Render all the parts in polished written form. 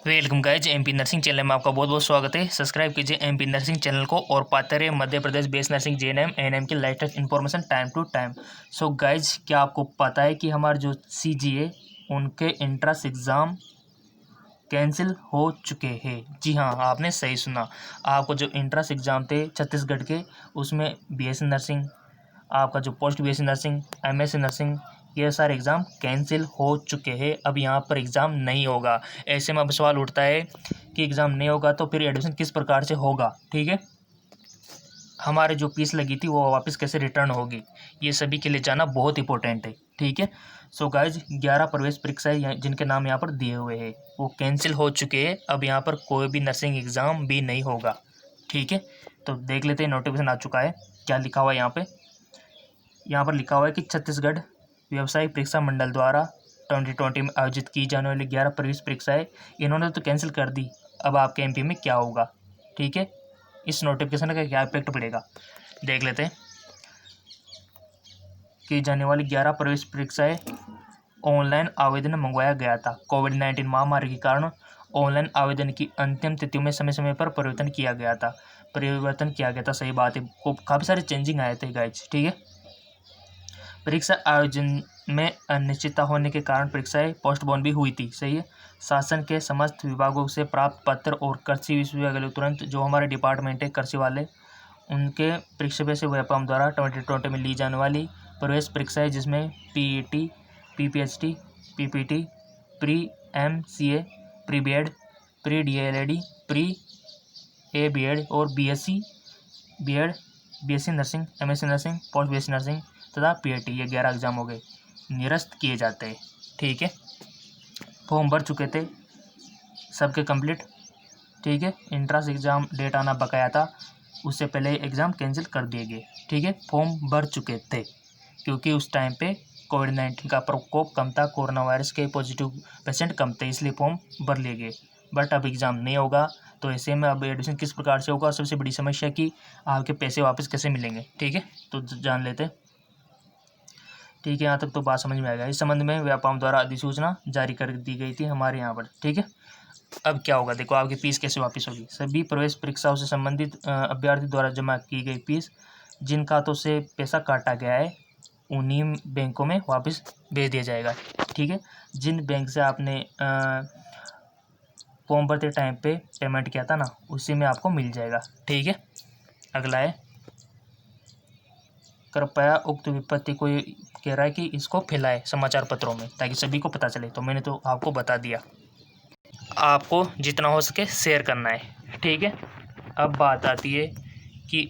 Welcome guys MP nursing channel में आपका बहुत बहुत स्वागत है। सब्सक्राइब कीजिए एमपी नर्सिंग चैनल को और पाते रहे Madhya Pradesh base nursing JNM ANM की latest information time to time. So guys, क्या आपको पता है कि हमारे जो सीजीए उनके एंट्रेंस एग्ज़ाम कैंसिल हो चुके हैं? जी हाँ, आपने सही सुना। आपको जो एंट्रेंस एग्ज़ाम थे छत्तीसगढ़ के, उसमें बीएससी नर्सिंग, आपका जो post BSc nursing, MSc nursing, ये सारे एग्ज़ाम कैंसिल हो चुके हैं। अब यहाँ पर एग्ज़ाम नहीं होगा। ऐसे में अब सवाल उठता है कि एग्ज़ाम नहीं होगा तो फिर एडमिशन किस प्रकार से होगा, ठीक है? हमारे जो फीस लगी थी वो वापस कैसे रिटर्न होगी, ये सभी के लिए जानना बहुत इंपॉर्टेंट है, ठीक है? सो गाइज, 11 प्रवेश परीक्षाएँ जिनके नाम यहाँ पर दिए हुए हैं वो कैंसिल हो चुके हैं। अब यहाँ पर कोई भी नर्सिंग एग्ज़ाम भी नहीं होगा, ठीक है? तो देख लेते हैं, नोटिफिकेशन आ चुका है। क्या लिखा हुआ है यहाँ पे? यहाँ पर लिखा हुआ है कि छत्तीसगढ़ व्यावसायिक परीक्षा मंडल द्वारा 2020 में आयोजित की जाने वाली 11 प्रवेश परीक्षाएँ इन्होंने तो कैंसिल कर दी। अब आपके एमपी में क्या होगा, ठीक है? इस नोटिफिकेशन का क्या इफेक्ट पड़ेगा, देख लेते हैं। की जाने वाली 11 प्रवेश परीक्षाएँ ऑनलाइन आवेदन मंगवाया गया था। कोविड-19 महामारी के कारण ऑनलाइन आवेदन की अंतिम तिथियों में समय समय पर परिवर्तन किया गया था। सही बात है। काफ़ी सारे चेंजिंग आए थे गाइज, ठीक है? परीक्षा आयोजन में अनिश्चितता होने के कारण परीक्षाएं पोस्टपोन भी हुई थी, सही है? शासन के समस्त विभागों से प्राप्त पत्र और कृषि विश्वविद्यालय तुरंत जो हमारे डिपार्टमेंट है कृषि वाले, उनके परीक्षा पे से व्यापम द्वारा 2020 में ली जाने वाली प्रवेश परीक्षाएं जिसमें PET, PPHT, PPT, pre MCA, pre BEd, pre DElEd, pre A BEd और BSc BEd, BSc nursing, MSc nursing, post BSc nursing तथा पीएटी, ये 11 एग्जाम हो गए, निरस्त किए जाते हैं, ठीक है? फॉर्म भर चुके थे सबके कंप्लीट, ठीक है? एंट्रेंस एग्ज़ाम डेट आना बकाया था, उससे पहले एग्ज़ाम कैंसिल कर दिए गए, ठीक है? फॉर्म भर चुके थे क्योंकि उस टाइम पे कोविड-19 का प्रकोप कम था, कोरोना वायरस के पॉजिटिव पेशेंट कम थे, इसलिए फॉर्म भर लिए गए। बट अब एग्ज़ाम नहीं होगा तो ऐसे में अब एडमिशन किस प्रकार से होगा? सबसे बड़ी समस्या कि आपके पैसे वापस कैसे मिलेंगे, ठीक है? तो जान लेते हैं, ठीक है? यहाँ तक तो बात समझ में आ गया। इस संबंध में व्यापाम द्वारा अधिसूचना जारी कर दी गई थी हमारे यहाँ पर, ठीक है? अब क्या होगा, देखो, आपकी फीस कैसे वापस होगी। सभी प्रवेश परीक्षाओं से संबंधित अभ्यर्थी द्वारा जमा की गई फीस जिन खातों से पैसा काटा गया है उन्हीं बैंकों में वापस भेज दिया जाएगा, ठीक है? जिन बैंक से आपने फॉर्म भरते टाइम पे पेमेंट किया था ना, उसी में आपको मिल जाएगा, ठीक है? अगला है, कृपया उक्त विपत्ति को कह रहा है कि इसको फैलाए समाचार पत्रों में ताकि सभी को पता चले। तो मैंने तो आपको बता दिया, आपको जितना हो सके शेयर करना है, ठीक है? अब बात आती है कि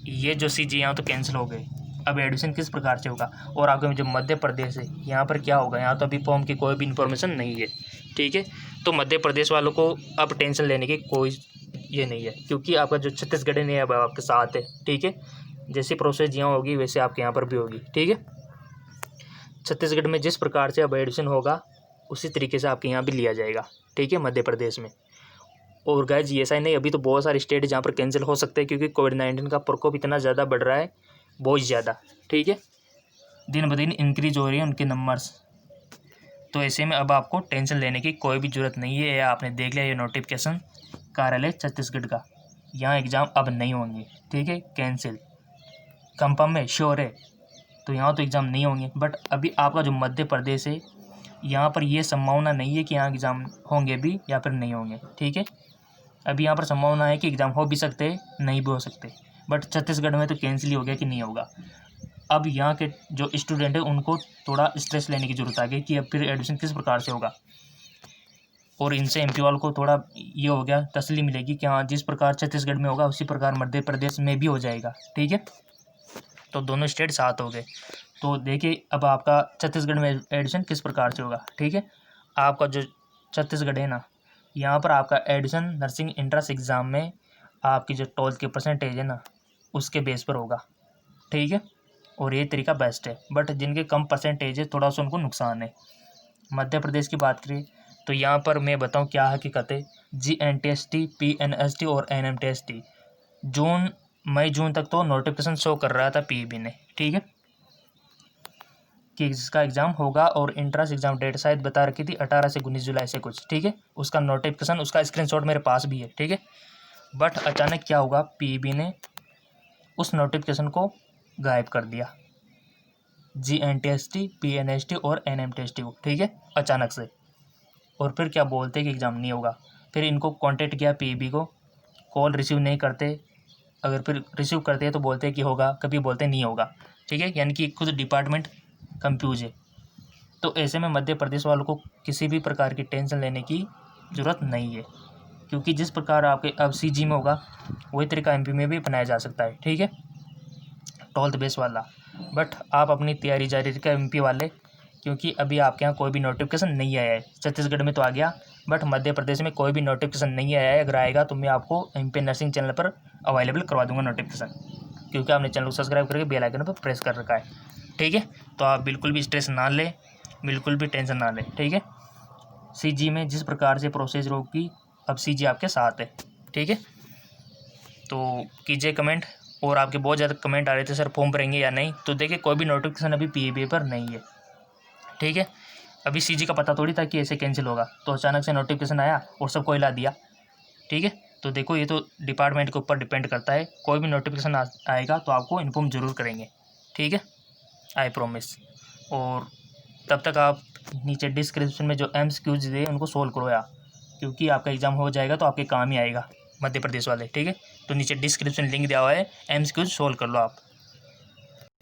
ये जो सीजी यहाँ तो कैंसिल हो गए, अब एडमिशन किस प्रकार से होगा? और आगे जो मध्य प्रदेश है यहाँ पर क्या होगा? यहाँ तो अभी फॉर्म की कोई भी इन्फॉर्मेशन नहीं है, ठीक है? तो मध्य प्रदेश वालों को अब टेंशन लेने की कोई ये नहीं है क्योंकि आपका जो छत्तीसगढ़ है अब आपके साथ है, ठीक है? जैसी प्रोसेस यहाँ होगी वैसे आपके यहाँ पर भी होगी, ठीक है? छत्तीसगढ़ में जिस प्रकार से अब एडमिशन होगा उसी तरीके से आपके यहाँ भी लिया जाएगा, ठीक है? मध्य प्रदेश में। और गाइज, ये ऐसा ही नहीं, अभी तो बहुत सारे स्टेट जहाँ पर कैंसिल हो सकते हैं क्योंकि कोविड-19 का प्रकोप इतना ज़्यादा बढ़ रहा है, बहुत ज़्यादा, ठीक है? दिन ब दिन इंक्रीज हो रही है उनके नंबर्स। तो ऐसे में अब आपको टेंशन लेने की कोई भी ज़रूरत नहीं है। आपने देख लिया ये नोटिफिकेशन कार्यालय छत्तीसगढ़ का, यहाँ एग्ज़ाम अब नहीं होंगे, ठीक है? कैंसिल कंफर्म है, श्योर है। तो यहाँ तो एग्ज़ाम नहीं होंगे। बट अभी आपका जो मध्य प्रदेश है यहाँ पर ये संभावना नहीं है कि यहाँ एग्ज़ाम होंगे भी या फिर नहीं होंगे, ठीक है? अभी यहाँ पर संभावना है कि एग्ज़ाम हो भी सकते हैं, नहीं भी हो सकते। बट छत्तीसगढ़ में तो कैंसिल ही हो गया कि नहीं होगा। अब यहाँ के जो स्टूडेंट है उनको थोड़ा स्ट्रेस लेने की ज़रूरत आ गई कि अब फिर एडमिशन किस प्रकार से होगा, और इनसे एमपी वालों को थोड़ा ये हो गया, तसल्ली मिलेगी कि हाँ जिस प्रकार छत्तीसगढ़ में होगा उसी प्रकार मध्य प्रदेश में भी हो जाएगा, ठीक है? तो दोनों स्टेट साथ हो गए। तो देखिए अब आपका छत्तीसगढ़ में एडमिशन किस प्रकार से होगा, ठीक है? आपका जो छत्तीसगढ़ है ना, यहाँ पर आपका एडमिशन नर्सिंग एंट्रेंस एग्ज़ाम में आपकी जो 12th की परसेंटेज है ना उसके बेस पर होगा, ठीक है? और ये तरीका बेस्ट है। बट जिनके कम परसेंटेज है थोड़ा सा उनको नुकसान है। मध्य प्रदेश की बात करें तो यहाँ पर मैं बताऊँ क्या हकीकत है। GNTST, PNST और NMTST मई जून तक तो नोटिफिकेशन शो कर रहा था पीईबी ने, ठीक है? कि इसका एग्ज़ाम होगा और इंट्रेंस एग्ज़ाम डेट शायद बता रखी थी 18 से 19 जुलाई से कुछ, ठीक है। उसका नोटिफिकेशन, उसका स्क्रीनशॉट मेरे पास भी है, ठीक है। बट अचानक क्या होगा, पीईबी ने उस नोटिफिकेशन को गायब कर दिया, GNTST, PNST और NMTST को, ठीक है, अचानक से। और फिर क्या बोलते कि एग्ज़ाम नहीं होगा। फिर इनको कांटेक्ट किया पीईबी को, कॉल रिसीव नहीं करते, अगर फिर रिसीव करते हैं तो बोलते हैं कि होगा, कभी बोलते नहीं होगा, ठीक है। यानी कि खुद डिपार्टमेंट कंफ्यूज है। तो ऐसे में मध्य प्रदेश वालों को किसी भी प्रकार की टेंशन लेने की ज़रूरत नहीं है, क्योंकि जिस प्रकार आपके अब CG में होगा वही तरीका MP में भी अपनाया जा सकता है, ठीक है, 12th बेस वाला। बट आप अपनी तैयारी जारी रखें MP वाले, क्योंकि अभी आपके यहाँ कोई भी नोटिफिकेशन नहीं आया है। छत्तीसगढ़ में तो आ गया, बट मध्य प्रदेश में कोई भी नोटिफिकेशन नहीं आया है। अगर आएगा तो मैं आपको MP नर्सिंग चैनल पर अवेलेबल करवा दूंगा नोटिफिकेशन, क्योंकि आपने चैनल को सब्सक्राइब करके बेल आइकन पर प्रेस कर रखा है, ठीक है। तो आप बिल्कुल भी स्ट्रेस ना लें, बिल्कुल भी टेंशन ना लें, ठीक है। CG में जिस प्रकार से प्रोसेस होगी, अब CG आपके साथ है, ठीक है। तो कीजिए कमेंट, और आपके बहुत ज़्यादा कमेंट आ रहे थे सर फॉर्म भरेंगे या नहीं। तो देखिए कोई भी नोटिफिकेशन अभी पीईबी पर नहीं है, ठीक है। अभी CG का पता थोड़ी था कि ऐसे कैंसिल होगा, तो अचानक से नोटिफिकेशन आया और सबको हिला दिया, ठीक है। तो देखो ये तो डिपार्टमेंट के ऊपर डिपेंड करता है। कोई भी नोटिफिकेशन आएगा तो आपको इन्फॉर्म ज़रूर करेंगे, ठीक है, आई प्रॉमिस। और तब तक आप नीचे डिस्क्रिप्शन में जो MCQs दिए उनको सोल्व करो यार, क्योंकि आपका एग्ज़ाम हो जाएगा तो आपके काम ही आएगा मध्य प्रदेश वाले, ठीक है। तो नीचे डिस्क्रिप्शन लिंक दिया हुआ है, MCQs सोल्व कर लो आप।